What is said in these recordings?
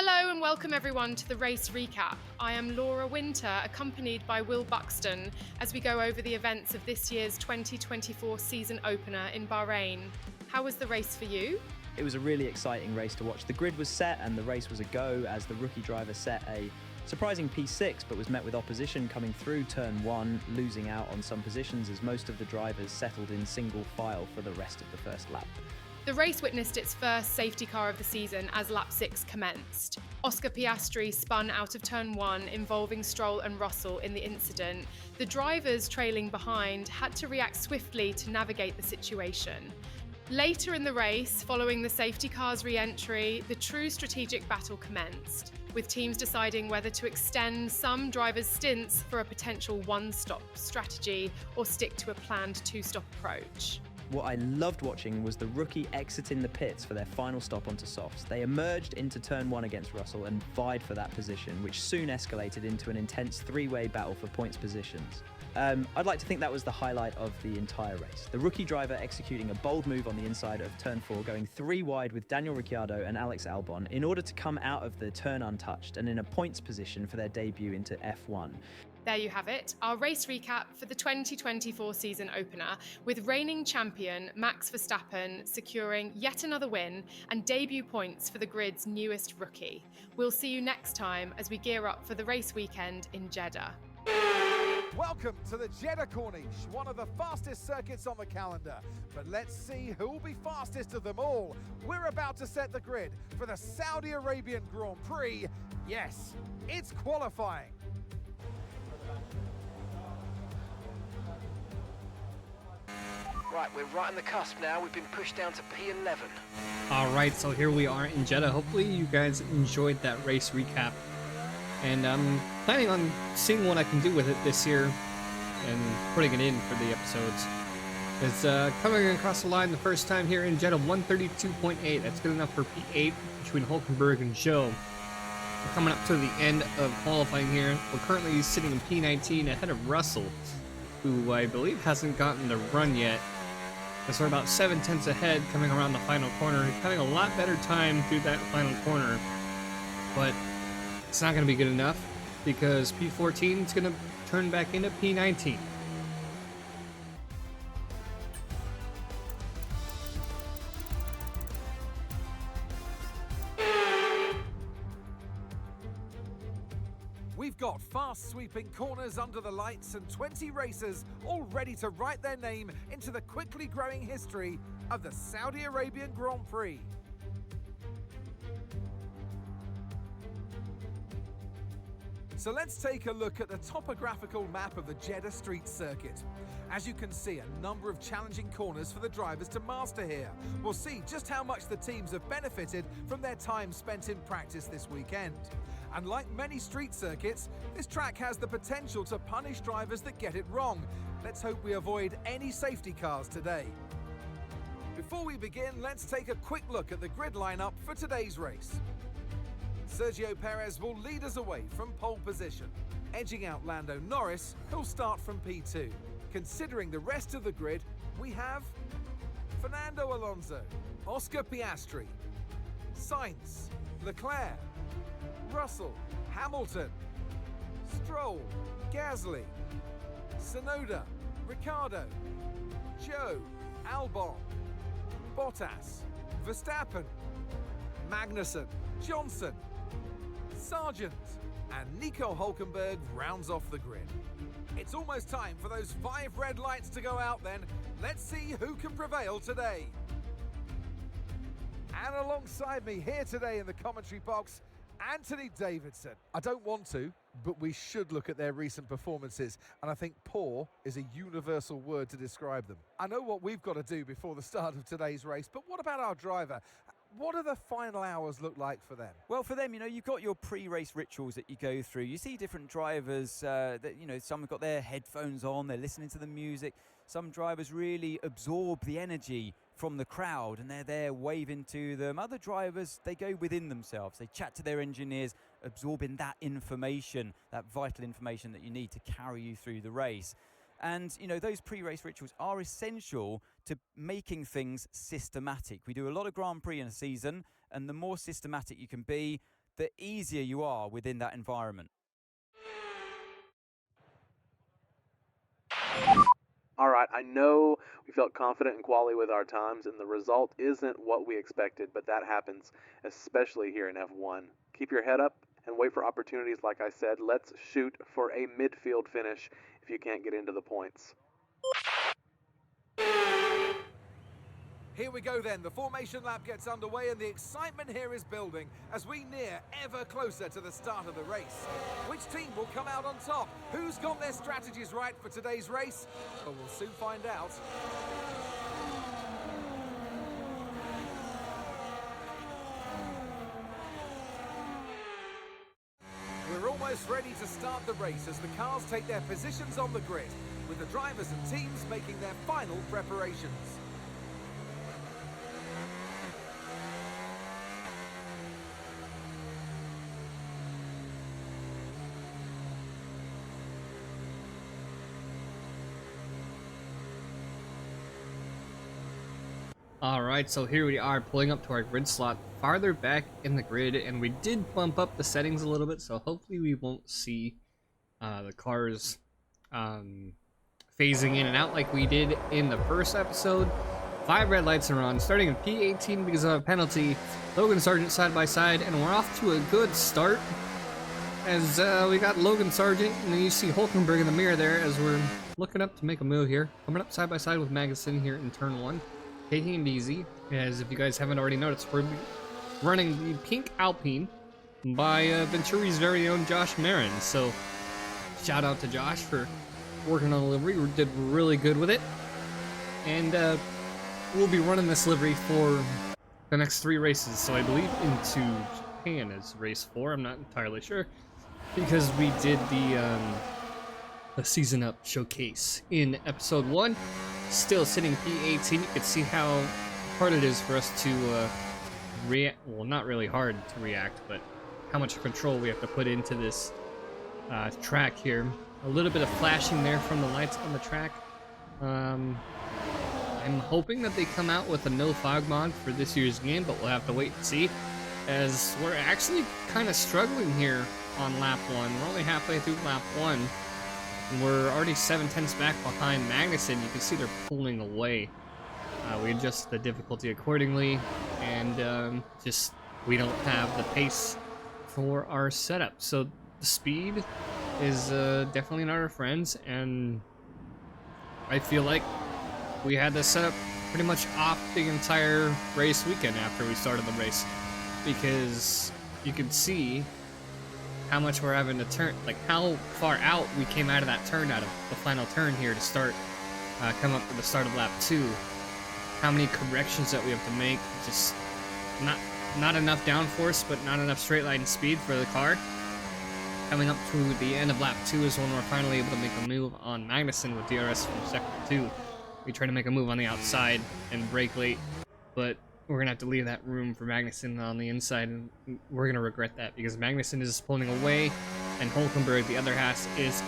Hello and welcome everyone to the race recap. I am Laura Winter, accompanied by Will Buxton, as we go over the events of this year's 2024 season opener in Bahrain. How was the race for you? It was a really exciting race to watch. The grid was set and the race was a go as the rookie driver set a surprising P6, but was met with opposition coming through turn one, losing out on some positions as most of the drivers settled in single file for the rest of the first lap. The race witnessed its first safety car of the season as lap 6 commenced. Oscar Piastri spun out of turn 1, involving Stroll and Russell in the incident. The drivers trailing behind had to react swiftly to navigate the situation. Later in the race, following the safety car's re-entry, the true strategic battle commenced, with teams deciding whether to extend some drivers' stints for a potential one-stop strategy or stick to a planned two-stop approach. What I loved watching was the rookie exiting the pits for their final stop onto softs. They emerged into turn one against Russell and vied for that position, which soon escalated into an intense three-way battle for points positions. I'd like to think that was the highlight of the entire race. The rookie driver executing a bold move on the inside of turn 4, going 3 wide with Daniel Ricciardo and Alex Albon in order to come out of the turn untouched and in a points position for their debut into F1. There you have it, our race recap for the 2024 season opener, with reigning champion Max Verstappen securing yet another win and debut points for the grid's newest rookie. We'll see you next time as we gear up for the race weekend in Jeddah. Welcome to the Jeddah Corniche, one of the fastest circuits on the calendar. But let's see who will be fastest of them all. We're about to set the grid for the Saudi Arabian Grand Prix. Yes, it's qualifying. Right, we're right on the cusp now. We've been pushed down to P11. All right, so here we are in Jeddah. Hopefully you guys enjoyed that race recap. And I'm planning on seeing what I can do with it this year and putting it in for the episodes. It's coming across the line the first time here in Jeddah, 132.8. That's good enough for P8 between Hulkenberg and Zhou. We're coming up to the end of qualifying here. We're currently sitting in P19 ahead of Russell, who I believe hasn't gotten the run yet. So we're about 7/10 ahead coming around the final corner. He's having a lot better time through that final corner, but it's not going to be good enough because P14 is going to turn back into P19. We've got fast sweeping corners under the lights and 20 racers all ready to write their name into the quickly growing history of the Saudi Arabian Grand Prix. So let's take a look at the topographical map of the Jeddah street circuit. As you can see, a number of challenging corners for the drivers to master here. We'll see just how much the teams have benefited from their time spent in practice this weekend. And like many street circuits, this track has the potential to punish drivers that get it wrong. Let's hope we avoid any safety cars today. Before we begin, let's take a quick look at the grid lineup for today's race. Sergio Perez will lead us away from pole position, edging out Lando Norris, who'll start from P2. Considering the rest of the grid, we have Fernando Alonso, Oscar Piastri, Sainz, Leclerc, Russell, Hamilton, Stroll, Gasly, Tsunoda, Ricciardo, Zhou, Albon, Bottas, Verstappen, Magnussen, Johnson, Sargent, and Nico Hulkenberg rounds off the grid. It's almost time for those 5 red lights to go out then. Let's see who can prevail today. And alongside me here today in the commentary box, Anthony Davidson. I don't want to, but we should look at their recent performances, and I think poor is a universal word to describe them. I know what we've got to do before the start of today's race, but what about our driver? What do the final hours look like for them? Well, for them, you've got your pre-race rituals that you go through. You see different drivers that, some have got their headphones on, they're listening to the music. Some drivers really absorb the energy from the crowd and they're there waving to them. Other drivers, they go within themselves. They chat to their engineers, absorbing that information, that vital information that you need to carry you through the race. And, those pre-race rituals are essential to making things systematic. We do a lot of Grand Prix in a season, and the more systematic you can be, the easier you are within that environment. All right, I know we felt confident in quali with our times, and the result isn't what we expected, but that happens, especially here in F1. Keep your head up and wait for opportunities like I said. Let's shoot for a midfield finish if you can't get into the points. Here we go then, the formation lap gets underway and the excitement here is building as we near ever closer to the start of the race. Which team will come out on top? Who's got their strategies right for today's race? Well, we'll soon find out. We're almost ready to start the race as the cars take their positions on the grid, with the drivers and teams making their final preparations. Alright, so here we are pulling up to our grid slot farther back in the grid, and we did bump up the settings a little bit, so hopefully we won't see the cars phasing in and out like we did in the first episode. 5 red lights are on, starting in P18 because of a penalty. Logan Sargent side by side, and we're off to a good start as we got Logan Sargent, and then you see Hulkenberg in the mirror there as we're looking up to make a move here. Coming up side by side with Magnussen here in turn 1. Taking it easy, as if you guys haven't already noticed, we're running the pink Alpine by Venturi's very own Josh Marin. So, shout out to Josh for working on the livery. We did really good with it. And we'll be running this livery for the next 3 races. So I believe into Japan is race 4. I'm not entirely sure, because we did the season up showcase in episode 1. Still sitting P18. You can see how hard it is for us to react. Well, not really hard to react, but how much control we have to put into this track here. A little bit of flashing there from the lights on the track. I'm hoping that they come out with a no fog mod for this year's game, but we'll have to wait and see, as we're actually kind of struggling here on lap 1. We're only halfway through lap 1. We're already 7/10 back behind Magnussen. You can see they're pulling away. We adjust the difficulty accordingly, and just we don't have the pace for our setup. So the speed is definitely not our friends, and I feel like we had this setup pretty much off the entire race weekend after we started the race, because you can see how much we're having to turn, like how far out we came out of that turn, out of the final turn here to start, come up to the start of lap 2. How many corrections that we have to make, just not enough downforce, but not enough straight line speed for the car. Coming up to the end of lap 2 is when we're finally able to make a move on Magnussen with DRS from sector 2. We try to make a move on the outside and brake late, but we're going to have to leave that room for Magnussen on the inside, and we're going to regret that, because Magnussen is pulling away, and Hulkenberg, the other half, is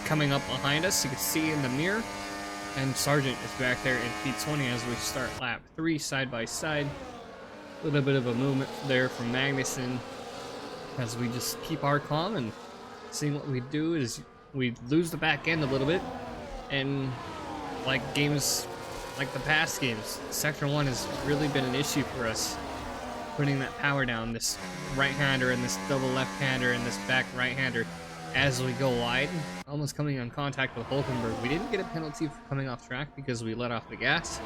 coming up behind us. You can see in the mirror, and Sargent is back there in P20 as we start lap 3 side by side. A little bit of a movement there from Magnussen as we just keep our calm, and seeing what we do is we lose the back end a little bit, and like games like the past games, Sector 1 has really been an issue for us, putting that power down, this right-hander and this double left-hander and this back right-hander as we go wide, almost coming on contact with Hulkenberg. We didn't get a penalty for coming off track because we let off the gas,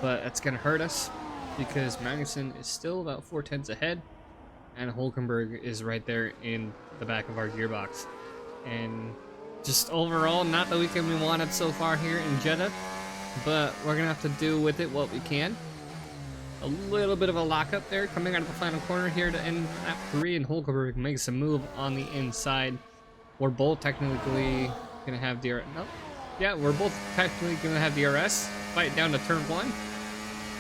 but that's going to hurt us because Magnussen is still about 4/10 ahead, and Hulkenberg is right there in the back of our gearbox. And just overall, not the weekend we wanted so far here in Jeddah, but we're gonna have to do with it what we can. A little bit of a lockup there coming out of the final corner here to end lap 3, and Hulkenberg makes a move on the inside. We're both technically gonna have DRS. No, yeah, we're both technically gonna have DRS. Fight down to turn 1,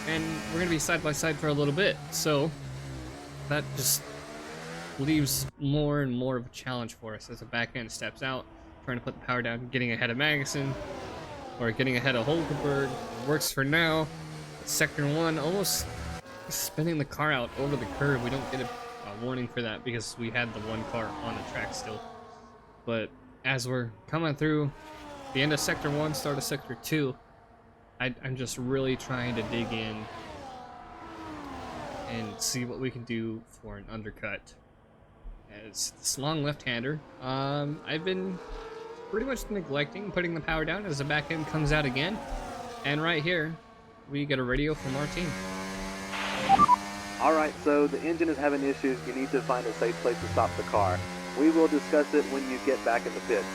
and we're gonna be side by side for a little bit. So that just leaves more and more of a challenge for us as the back end steps out, trying to put the power down, getting ahead of Magnussen. Or getting ahead of Hulkenberg. Works for now. Sector 1 almost spinning the car out over the curb. We don't get warning for that because we had the one car on the track still. But as we're coming through the end of Sector 1, start of Sector 2, I'm just really trying to dig in and see what we can do for an undercut. As this long left-hander, I've been pretty much neglecting putting the power down as the back end comes out again. And right here, we get a radio from our team. Alright, so the engine is having issues. You need to find a safe place to stop the car. We will discuss it when you get back in the pits.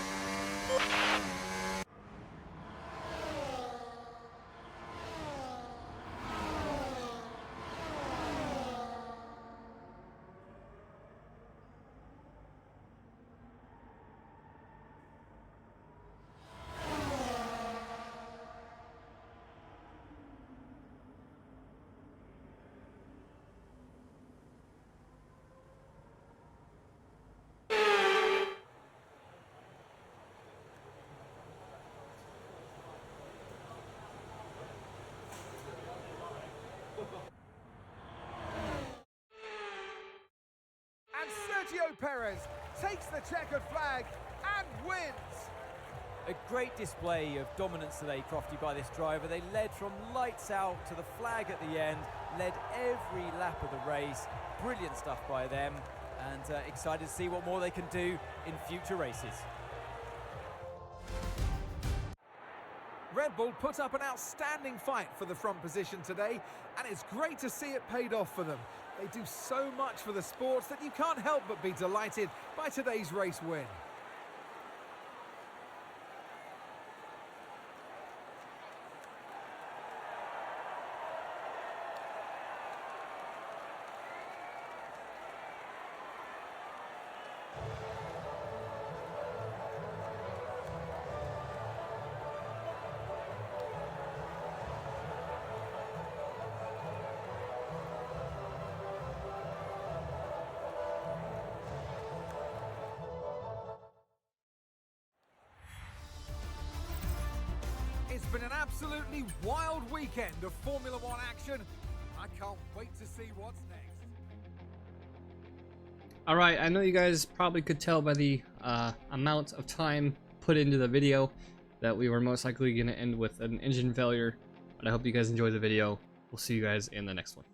Sergio Perez takes the checkered flag and wins. A great display of dominance today, Crofty, by this driver. They led from lights out to the flag at the end, led every lap of the race. Brilliant stuff by them, and excited to see what more they can do in future races. Red Bull put up an outstanding fight for the front position today, and it's great to see it paid off for them. They do so much for the sports that you can't help but be delighted by today's race win. It's been an absolutely wild weekend of Formula One action. I can't wait to see what's next. Alright, I know you guys probably could tell by the amount of time put into the video that we were most likely going to end with an engine failure, but I hope you guys enjoyed the video. We'll see you guys in the next one.